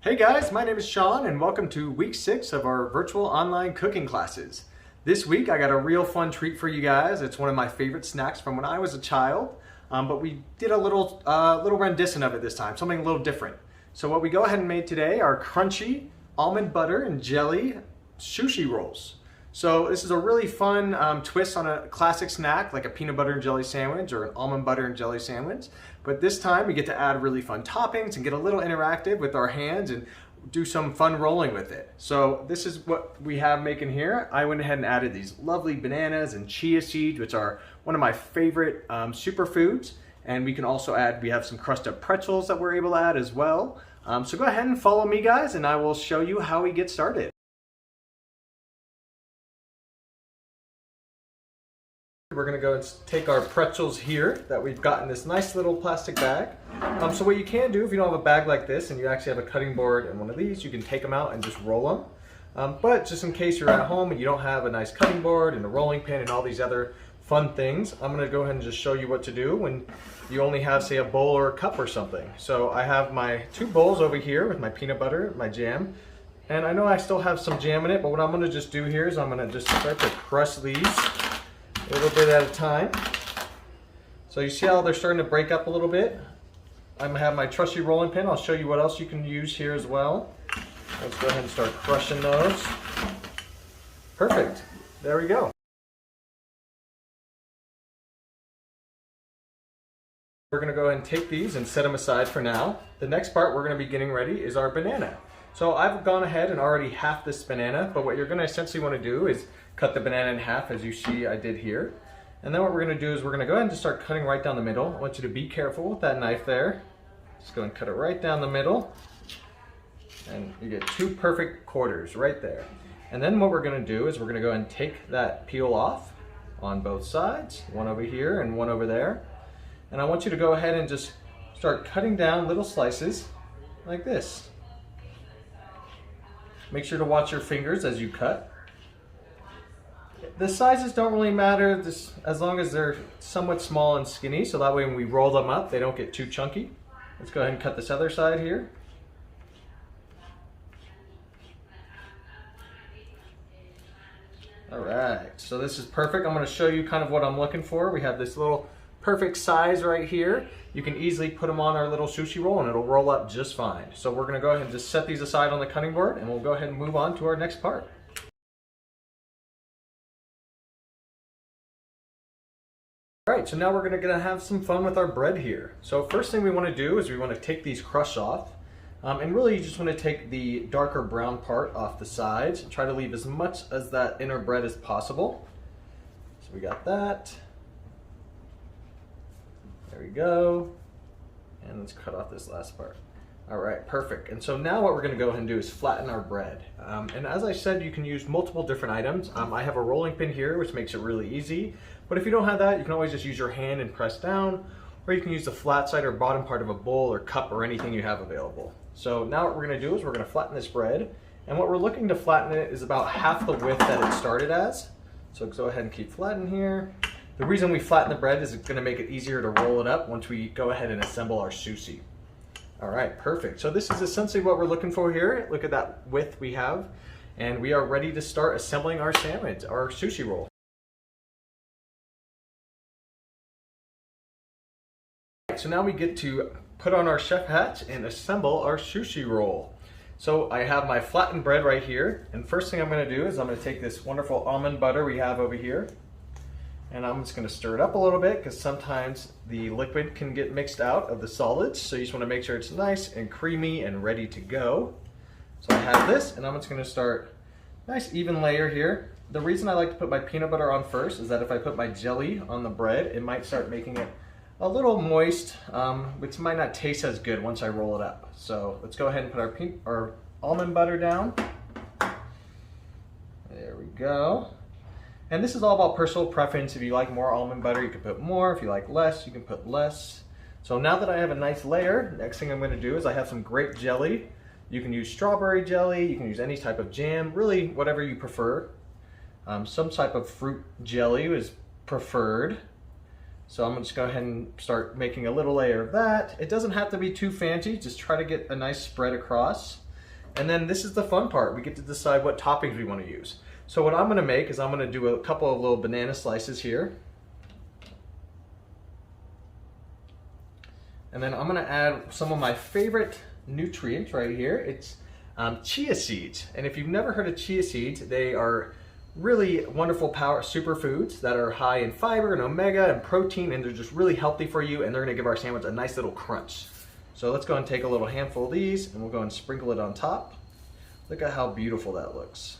Hey guys, my name is Sean and welcome to week 6 of our virtual online cooking classes. This week I got a real fun treat for you guys. It's one of my favorite snacks from when I was a child, but we did a little rendition of it this time, something a little different. So what we go ahead and made today are crunchy almond butter and jelly sushi rolls. So this is a really fun twist on a classic snack like a peanut butter and jelly sandwich or an almond butter and jelly sandwich. But this time we get to add really fun toppings and get a little interactive with our hands and do some fun rolling with it. So this is what we have making here. I went ahead and added these lovely bananas and chia seeds, which are one of my favorite superfoods. And we can also add, we have some crusted pretzels that we're able to add as well. So go ahead and follow me guys and I will show you how we get started. We're gonna go and take our pretzels here that we've got in this nice little plastic bag. So what you can do if you don't have a bag like this and you actually have a cutting board and one of these, you can take them out and just roll them. But just in case you're at home and you don't have a nice cutting board and a rolling pin and all these other fun things, I'm gonna go ahead and just show you what to do when you only have, say, a bowl or a cup or something. So I have my 2 bowls over here with my peanut butter, my jam, and I know I still have some jam in it, but what I'm gonna just do here is I'm gonna just start to crush these a little bit at a time. So you see how they're starting to break up a little bit? I'm gonna have my trusty rolling pin. I'll show you what else you can use here as well. Let's go ahead and start crushing those. Perfect, there we go. We're gonna go ahead and take these and set them aside for now. The next part we're gonna be getting ready is our banana. So I've gone ahead and already halved this banana, but what you're gonna essentially wanna do is cut the banana in half as you see I did here. And then what we're gonna do is we're gonna go ahead and just start cutting right down the middle. I want you to be careful with that knife there. Just go and cut it right down the middle. And you get 2 perfect quarters right there. And then what we're gonna do is we're gonna go ahead and take that peel off on both sides, one over here and one over there. And I want you to go ahead and just start cutting down little slices like this. Make sure to watch your fingers as you cut. The sizes don't really matter as long as they're somewhat small and skinny, so that way when we roll them up, they don't get too chunky. Let's go ahead and cut this other side here. All right, so this is perfect. I'm gonna show you kind of what I'm looking for. We have this little perfect size right here. You can easily put them on our little sushi roll and it'll roll up just fine. So we're gonna go ahead and just set these aside on the cutting board and we'll go ahead and move on to our next part. All right, so now we're gonna have some fun with our bread here. So first thing we wanna do is we wanna take these crusts off. And really you just wanna take the darker brown part off the sides and try to leave as much as that inner bread as possible. So we got that. There we go. And let's cut off this last part. All right, perfect. And so now what we're gonna go ahead and do is flatten our bread. And as I said, you can use multiple different items. I have a rolling pin here, which makes it really easy. But if you don't have that, you can always just use your hand and press down, or you can use the flat side or bottom part of a bowl or cup or anything you have available. So now what we're gonna do is we're gonna flatten this bread. And what we're looking to flatten it is about half the width that it started as. So go ahead and keep flattening here. The reason we flatten the bread is it's gonna make it easier to roll it up once we go ahead and assemble our sushi. All right, perfect. So this is essentially what we're looking for here. Look at that width we have. And we are ready to start assembling our sandwich, our sushi roll. So now we get to put on our chef hats and assemble our sushi roll. So I have my flattened bread right here. And first thing I'm gonna do is I'm gonna take this wonderful almond butter we have over here. And I'm just gonna stir it up a little bit because sometimes the liquid can get mixed out of the solids. So you just wanna make sure it's nice and creamy and ready to go. So I have this and I'm just gonna start nice even layer here. The reason I like to put my peanut butter on first is that if I put my jelly on the bread, it might start making it a little moist, which might not taste as good once I roll it up. So let's go ahead and put our almond butter down. There we go. And this is all about personal preference. If you like more almond butter, you can put more. If you like less, you can put less. So now that I have a nice layer, next thing I'm gonna do is I have some grape jelly. You can use strawberry jelly, you can use any type of jam, really whatever you prefer. Some type of fruit jelly is preferred. So I'm just going to go ahead and start making a little layer of that. It doesn't have to be too fancy, just try to get a nice spread across. And then this is the fun part. We get to decide what toppings we want to use. So what I'm going to make is I'm going to do a couple of little banana slices here. And then I'm going to add some of my favorite nutrients right here. It's chia seeds. And if you've never heard of chia seeds, they are really wonderful power superfoods that are high in fiber and omega and protein, and they're just really healthy for you, and they're going to give our sandwich a nice little crunch. So let's go and take a little handful of these and we'll go and sprinkle it on top. Look at how beautiful that looks.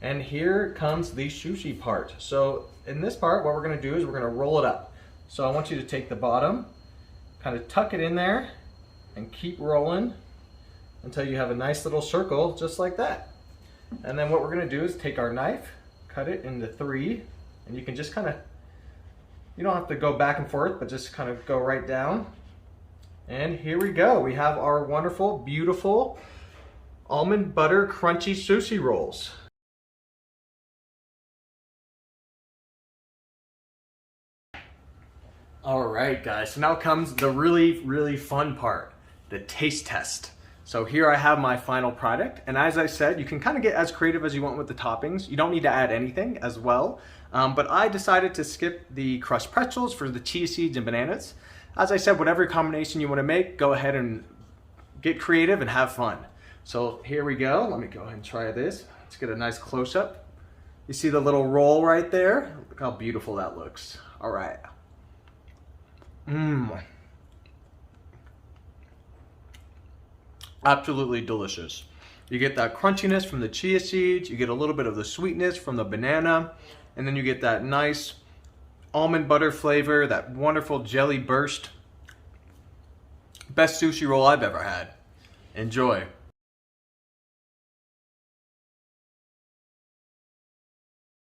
And here comes the sushi part. So in this part, what we're going to do is we're going to roll it up. So I want you to take the bottom, kind of tuck it in there, and keep rolling until you have a nice little circle just like that. And then what we're going to do is take our knife, cut it into 3, and you can just kind of, you don't have to go back and forth, but just kind of go right down. And here we go. We have our wonderful, beautiful almond butter crunchy sushi rolls. All right, guys, so now comes the really fun part, the taste test. So here I have my final product, and as I said, you can kind of get as creative as you want with the toppings. You don't need to add anything as well, but I decided to skip the crushed pretzels for the chia seeds and bananas. As I said, whatever combination you want to make, go ahead and get creative and have fun. So here we go. Let me go ahead and try this. Let's get a nice close-up. You see the little roll right there? Look how beautiful that looks. All right. Absolutely delicious. You get that crunchiness from the chia seeds, you get a little bit of the sweetness from the banana, and then you get that nice almond butter flavor, that wonderful jelly burst. Best sushi roll I've ever had. Enjoy.